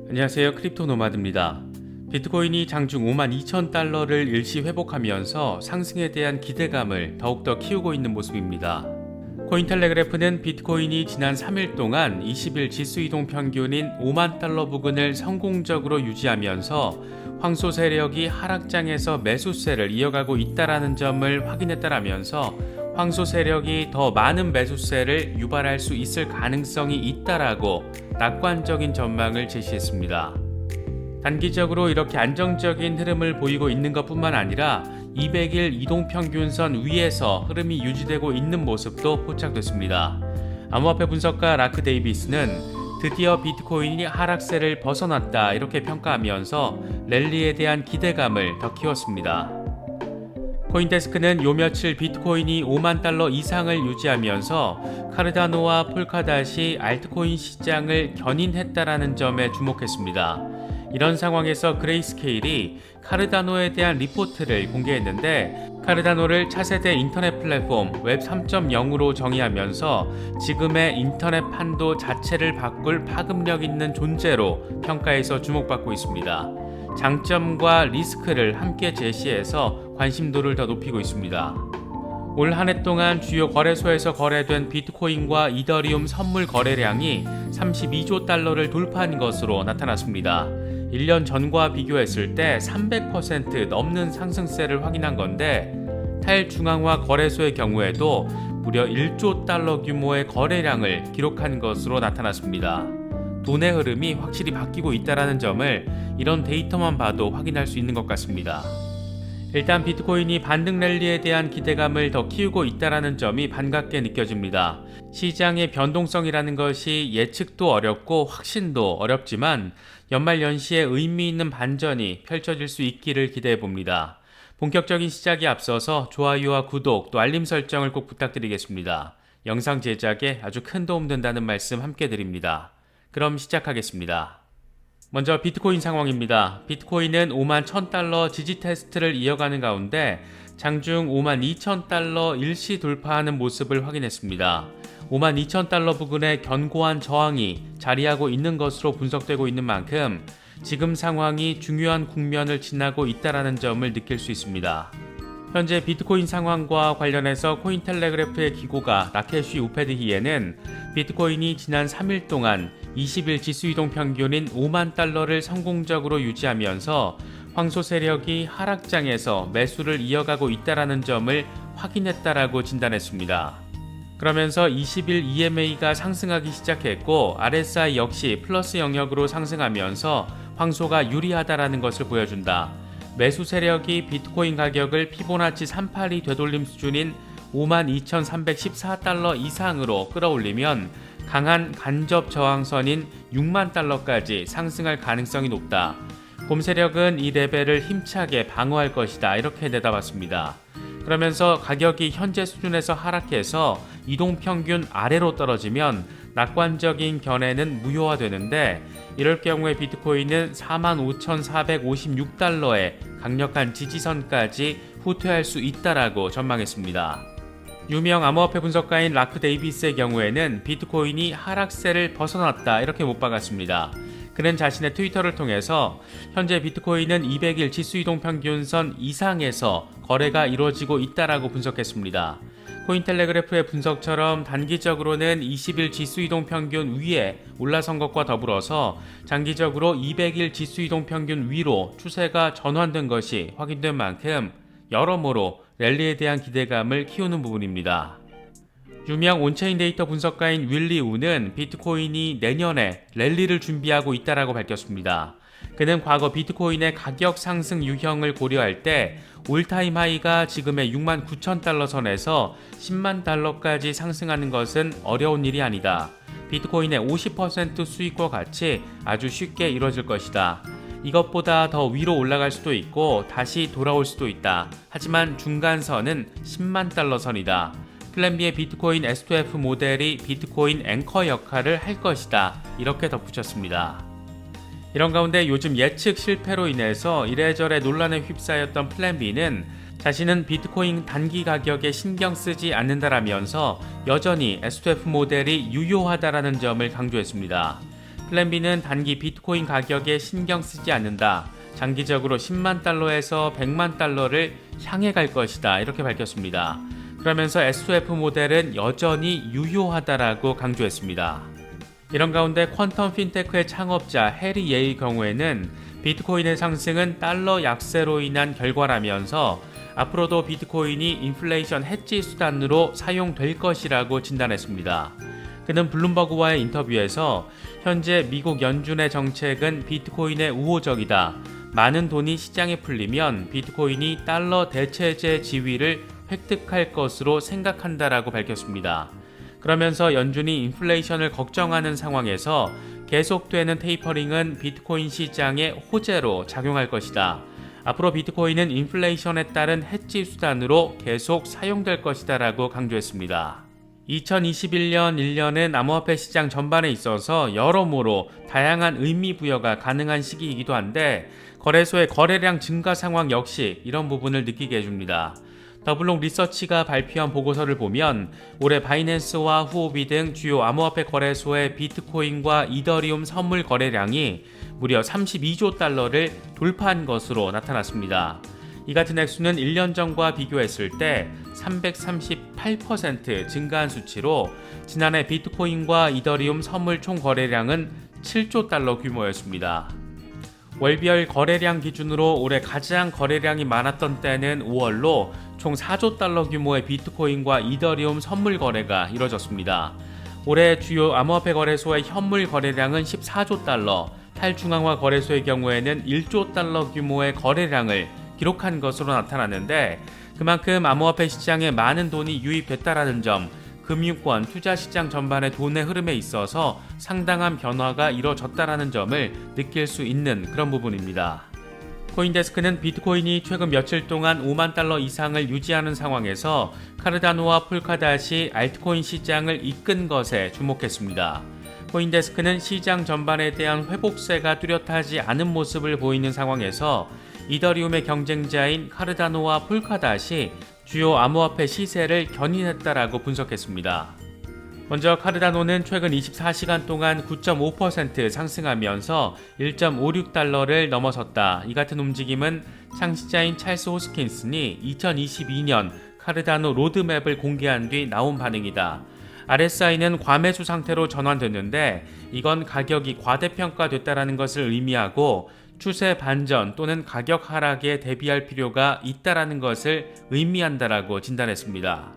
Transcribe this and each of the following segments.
안녕하세요. 크립토 노마드입니다. 비트코인이 장중 52,000달러를 일시 회복하면서 상승에 대한 기대감을 더욱더 키우고 있는 모습입니다. 코인텔레그래프는 비트코인이 지난 3일 동안 20일 지수이동 평균인 5만 달러 부근을 성공적으로 유지하면서 황소 세력이 하락장에서 매수세를 이어가고 있다는 점을 확인했다라면서 황소 세력이 더 많은 매수세를 유발할 수 있을 가능성이 있다라고 낙관적인 전망을 제시했습니다. 단기적으로 이렇게 안정적인 흐름을 보이고 있는 것뿐만 아니라 200일 이동평균선 위에서 흐름이 유지되고 있는 모습도 포착됐습니다. 암호화폐 분석가 라크 데이비스는 드디어 비트코인이 하락세를 벗어났다 이렇게 평가하면서 랠리에 대한 기대감을 더 키웠습니다. 코인데스크는 요 며칠 비트코인이 5만 달러 이상을 유지하면서 카르다노와 폴카닷이 알트코인 시장을 견인했다라는 점에 주목했습니다. 이런 상황에서 그레이스케일이 카르다노에 대한 리포트를 공개했는데 카르다노를 차세대 인터넷 플랫폼 웹 3.0으로 정의하면서 지금의 인터넷 판도 자체를 바꿀 파급력 있는 존재로 평가해서 주목받고 있습니다. 장점과 리스크를 함께 제시해서 관심도를 더 높이고 있습니다. 올 한 해 동안 주요 거래소에서 거래된 비트코인과 이더리움 선물 거래량이 32조 달러를 돌파한 것으로 나타났습니다. 1년 전과 비교했을 때 300% 넘는 상승세를 확인한 건데 탈중앙화 거래소의 경우에도 무려 1조 달러 규모의 거래량을 기록한 것으로 나타났습니다. 돈의 흐름이 확실히 바뀌고 있다는 점을 이런 데이터만 봐도 확인할 수 있는 것 같습니다. 일단 비트코인이 반등 랠리에 대한 기대감을 더 키우고 있다는 점이 반갑게 느껴집니다. 시장의 변동성이라는 것이 예측도 어렵고 확신도 어렵지만 연말연시에 의미 있는 반전이 펼쳐질 수 있기를 기대해 봅니다. 본격적인 시작에 앞서서 좋아요와 구독 또 알림 설정을 꼭 부탁드리겠습니다. 영상 제작에 아주 큰 도움 된다는 말씀 함께 드립니다. 그럼 시작하겠습니다. 먼저 비트코인 상황입니다. 비트코인은 5만 1000달러 지지 테스트를 이어가는 가운데 장중 5만 2000달러 일시 돌파하는 모습을 확인했습니다. 5만 2000달러 부근의 견고한 저항이 자리하고 있는 것으로 분석되고 있는 만큼 지금 상황이 중요한 국면을 지나고 있다는 점을 느낄 수 있습니다. 현재 비트코인 상황과 관련해서 코인텔레그래프의 기고가 라케쉬 우페드히에는 비트코인이 지난 3일 동안 20일 지수이동 평균인 5만 달러를 성공적으로 유지하면서 황소 세력이 하락장에서 매수를 이어가고 있다는 점을 확인했다라고 진단했습니다. 그러면서 20일 EMA가 상승하기 시작했고 RSI 역시 플러스 영역으로 상승하면서 황소가 유리하다라는 것을 보여준다. 매수 세력이 비트코인 가격을 피보나치 382 되돌림 수준인 52,314달러 이상으로 끌어올리면 강한 간접 저항선인 6만 달러까지 상승할 가능성이 높다. 곰 세력은 이 레벨을 힘차게 방어할 것이다. 이렇게 내다봤습니다. 그러면서 가격이 현재 수준에서 하락해서 이동평균 아래로 떨어지면 낙관적인 견해는 무효화되는데 이럴 경우에 비트코인은 45,456달러의 강력한 지지선까지 후퇴할 수 있다라고 전망했습니다. 유명 암호화폐 분석가인 라크 데이비스의 경우에는 비트코인이 하락세를 벗어났다 이렇게 못 박았습니다. 그는 자신의 트위터를 통해서 현재 비트코인은 200일 지수이동 평균선 이상에서 거래가 이루어지고 있다라고 분석했습니다. 코인텔레그래프의 분석처럼 단기적으로는 20일 지수이동 평균 위에 올라선 것과 더불어서 장기적으로 200일 지수이동 평균 위로 추세가 전환된 것이 확인된 만큼 여러모로 랠리에 대한 기대감을 키우는 부분입니다. 유명 온체인 데이터 분석가인 윌리 우는 비트코인이 내년에 랠리를 준비하고 있다라고 밝혔습니다. 그는 과거 비트코인의 가격 상승 유형을 고려할 때 올타임 하이가 지금의 6만 9천 달러 선에서 10만 달러까지 상승하는 것은 어려운 일이 아니다. 비트코인의 50% 수익과 같이 아주 쉽게 이뤄질 것이다. 이것보다 더 위로 올라갈 수도 있고 다시 돌아올 수도 있다. 하지만 중간선은 10만 달러 선이다. 플랜 B의 비트코인 S2F 모델이 비트코인 앵커 역할을 할 것이다. 이렇게 덧붙였습니다. 이런 가운데 요즘 예측 실패로 인해서 이래저래 논란에 휩싸였던 플랜 B는 자신은 비트코인 단기 가격에 신경 쓰지 않는다라면서 여전히 S2F 모델이 유효하다라는 점을 강조했습니다. 플랜 B는 단기 비트코인 가격에 신경 쓰지 않는다. 장기적으로 10만 달러에서 100만 달러를 향해 갈 것이다. 이렇게 밝혔습니다. 그러면서 S2F 모델은 여전히 유효하다라고 강조했습니다. 이런 가운데 퀀텀 핀테크의 창업자 해리 예의 경우에는 비트코인의 상승은 달러 약세로 인한 결과라면서 앞으로도 비트코인이 인플레이션 해지 수단으로 사용될 것이라고 진단했습니다. 그는 블룸버그와의 인터뷰에서 현재 미국 연준의 정책은 비트코인에 우호적이다. 많은 돈이 시장에 풀리면 비트코인이 달러 대체제 지위를 획득할 것으로 생각한다라고 밝혔습니다. 그러면서 연준이 인플레이션을 걱정하는 상황에서 계속되는 테이퍼링은 비트코인 시장의 호재로 작용할 것이다. 앞으로 비트코인은 인플레이션에 따른 해지 수단으로 계속 사용될 것이다 라고 강조했습니다. 2021년 1년은 암호화폐 시장 전반에 있어서 여러모로 다양한 의미 부여가 가능한 시기이기도 한데 거래소의 거래량 증가 상황 역시 이런 부분을 느끼게 해줍니다. 더블록 리서치가 발표한 보고서를 보면 올해 바이낸스와 후오비 등 주요 암호화폐 거래소의 비트코인과 이더리움 선물 거래량이 무려 32조 달러를 돌파한 것으로 나타났습니다. 이 같은 액수는 1년 전과 비교했을 때 338% 증가한 수치로 지난해 비트코인과 이더리움 선물 총 거래량은 7조 달러 규모였습니다. 월별 거래량 기준으로 올해 가장 거래량이 많았던 때는 5월로 총 4조 달러 규모의 비트코인과 이더리움 선물 거래가 이뤄졌습니다. 올해 주요 암호화폐 거래소의 현물 거래량은 14조 달러, 탈중앙화 거래소의 경우에는 1조 달러 규모의 거래량을 기록한 것으로 나타났는데 그만큼 암호화폐 시장에 많은 돈이 유입됐다라는 점, 금융권, 투자시장 전반의 돈의 흐름에 있어서 상당한 변화가 이뤄졌다라는 점을 느낄 수 있는 그런 부분입니다. 코인데스크는 비트코인이 최근 며칠 동안 5만 달러 이상을 유지하는 상황에서 카르다노와 폴카닷이 알트코인 시장을 이끈 것에 주목했습니다. 코인데스크는 시장 전반에 대한 회복세가 뚜렷하지 않은 모습을 보이는 상황에서 이더리움의 경쟁자인 카르다노와 폴카닷이 주요 암호화폐 시세를 견인했다라고 분석했습니다. 먼저 카르다노는 최근 24시간 동안 9.5% 상승하면서 1.56달러를 넘어섰다. 이 같은 움직임은 창시자인 찰스 호스킨슨이 2022년 카르다노 로드맵을 공개한 뒤 나온 반응이다. RSI는 과매수 상태로 전환됐는데 이건 가격이 과대평가됐다는 것을 의미하고 추세 반전 또는 가격 하락에 대비할 필요가 있다는 것을 의미한다라고 진단했습니다.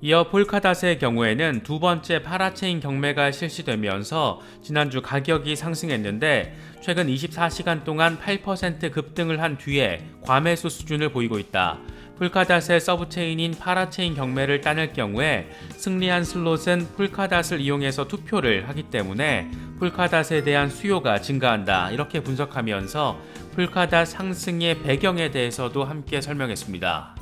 이어 폴카닷의 경우에는 두 번째 파라체인 경매가 실시되면서 지난주 가격이 상승했는데 최근 24시간 동안 8% 급등을 한 뒤에 과매수 수준을 보이고 있다. 폴카닷의 서브체인인 파라체인 경매를 따낼 경우에 승리한 슬롯은 폴카닷을 이용해서 투표를 하기 때문에 폴카닷에 대한 수요가 증가한다. 이렇게 분석하면서 폴카닷 상승의 배경에 대해서도 함께 설명했습니다.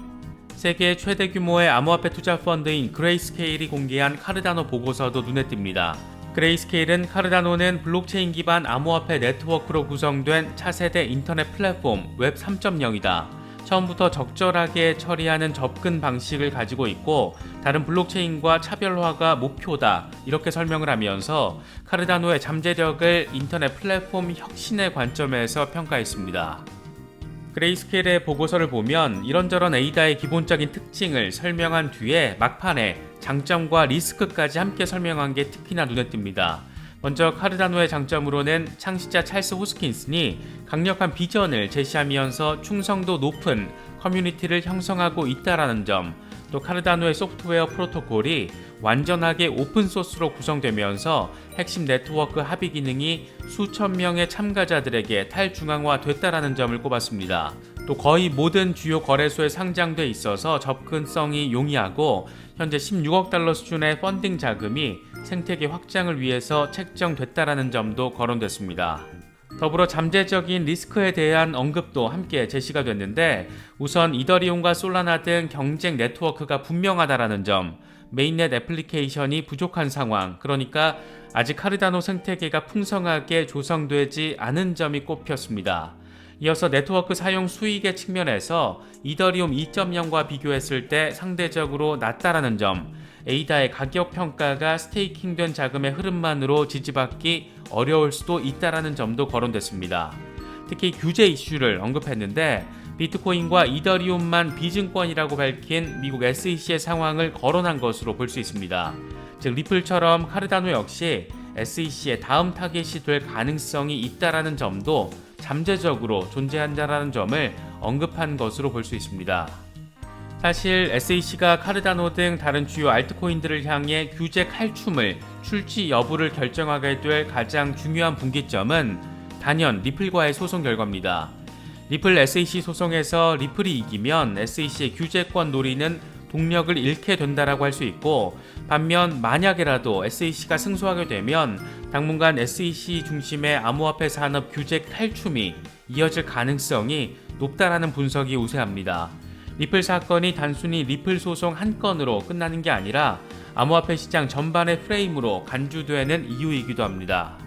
세계 최대 규모의 암호화폐 투자 펀드인 그레이스케일이 공개한 카르다노 보고서도 눈에 띕니다. 그레이스케일은 카르다노는 블록체인 기반 암호화폐 네트워크로 구성된 차세대 인터넷 플랫폼 웹 3.0이다. 처음부터 적절하게 처리하는 접근 방식을 가지고 있고 다른 블록체인과 차별화가 목표다. 이렇게 설명을 하면서 카르다노의 잠재력을 인터넷 플랫폼 혁신의 관점에서 평가했습니다. 그레이스케일의 보고서를 보면 이런저런 에이다의 기본적인 특징을 설명한 뒤에 막판에 장점과 리스크까지 함께 설명한 게 특히나 눈에 띕니다. 먼저 카르다노의 장점으로는 창시자 찰스 호스킨슨이 강력한 비전을 제시하면서 충성도 높은 커뮤니티를 형성하고 있다는 점, 또 카르다노의 소프트웨어 프로토콜이 완전하게 오픈소스로 구성되면서 핵심 네트워크 합의 기능이 수천 명의 참가자들에게 탈중앙화됐다는 점을 꼽았습니다. 또 거의 모든 주요 거래소에 상장돼 있어서 접근성이 용이하고 현재 16억 달러 수준의 펀딩 자금이 생태계 확장을 위해서 책정됐다는 점도 거론됐습니다. 더불어 잠재적인 리스크에 대한 언급도 함께 제시가 됐는데 우선 이더리움과 솔라나 등 경쟁 네트워크가 분명하다는 점, 메인넷 애플리케이션이 부족한 상황, 그러니까 아직 카르다노 생태계가 풍성하게 조성되지 않은 점이 꼽혔습니다. 이어서 네트워크 사용 수익의 측면에서 이더리움 2.0과 비교했을 때 상대적으로 낮다라는 점, 에이다의 가격 평가가 스테이킹된 자금의 흐름만으로 지지받기 어려울 수도 있다라는 점도 거론됐습니다. 특히 규제 이슈를 언급했는데 비트코인과 이더리움만 비증권이라고 밝힌 미국 SEC의 상황을 거론한 것으로 볼 수 있습니다. 즉 리플처럼 카르다노 역시 SEC의 다음 타겟이 될 가능성이 있다라는 점도 잠재적으로 존재한다라는 점을 언급한 것으로 볼 수 있습니다. 사실 SEC가 카르다노 등 다른 주요 알트코인들을 향해 규제 칼춤을 출시 여부를 결정하게 될 가장 중요한 분기점은 단연 리플과의 소송 결과입니다. 리플 SEC 소송에서 리플이 이기면 SEC의 규제권 놀이는 동력을 잃게 된다라고 할 수 있고, 반면 만약에라도 SEC가 승소하게 되면 당분간 SEC 중심의 암호화폐 산업 규제 탈춤이 이어질 가능성이 높다라는 분석이 우세합니다. 리플 사건이 단순히 리플 소송 한 건으로 끝나는 게 아니라 암호화폐 시장 전반의 프레임으로 간주되는 이유이기도 합니다.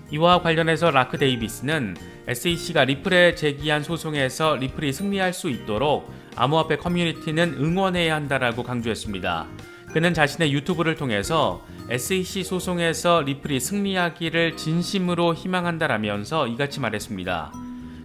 이와 관련해서 라크 데이비스는 SEC가 리플에 제기한 소송에서 리플이 승리할 수 있도록 암호화폐 커뮤니티는 응원해야 한다라고 강조했습니다. 그는 자신의 유튜브를 통해서 SEC 소송에서 리플이 승리하기를 진심으로 희망한다라면서 이같이 말했습니다.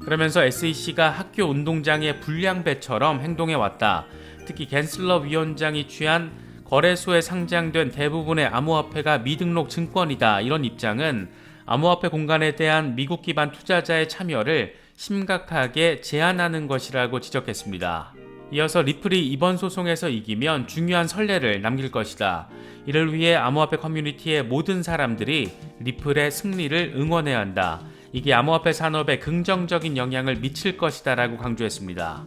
그러면서 SEC가 학교 운동장의 불량배처럼 행동해왔다. 특히 갠슬러 위원장이 취한 거래소에 상장된 대부분의 암호화폐가 미등록 증권이다. 이런 입장은 암호화폐 공간에 대한 미국 기반 투자자의 참여를 심각하게 제한하는 것이라고 지적했습니다. 이어서 리플이 이번 소송에서 이기면 중요한 선례를 남길 것이다. 이를 위해 암호화폐 커뮤니티의 모든 사람들이 리플의 승리를 응원해야 한다. 이게 암호화폐 산업에 긍정적인 영향을 미칠 것이다 라고 강조했습니다.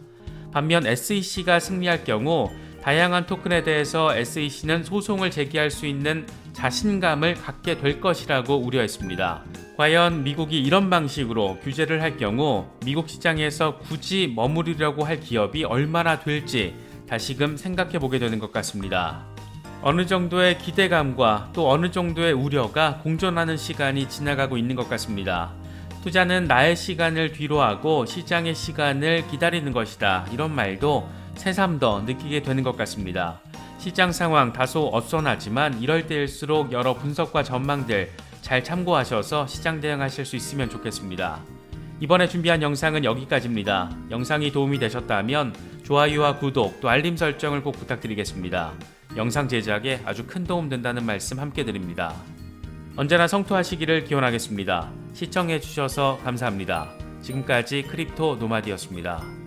반면 SEC가 승리할 경우 다양한 토큰에 대해서 SEC는 소송을 제기할 수 있는 자신감을 갖게 될 것이라고 우려했습니다. 과연 미국이 이런 방식으로 규제를 할 경우 미국 시장에서 굳이 머무르려고 할 기업이 얼마나 될지 다시금 생각해 보게 되는 것 같습니다. 어느 정도의 기대감과 또 어느 정도의 우려가 공존하는 시간이 지나가고 있는 것 같습니다. 투자는 나의 시간을 뒤로하고 시장의 시간을 기다리는 것이다. 이런 말도 새삼 더 느끼게 되는 것 같습니다. 시장 상황 다소 어수선하지만 이럴 때일수록 여러 분석과 전망들 잘 참고하셔서 시장 대응하실 수 있으면 좋겠습니다. 이번에 준비한 영상은 여기까지입니다. 영상이 도움이 되셨다면 좋아요와 구독 또 알림 설정을 꼭 부탁드리겠습니다. 영상 제작에 아주 큰 도움 된다는 말씀 함께 드립니다. 언제나 성투하시기를 기원하겠습니다. 시청해주셔서 감사합니다. 지금까지 크립토 노마디였습니다.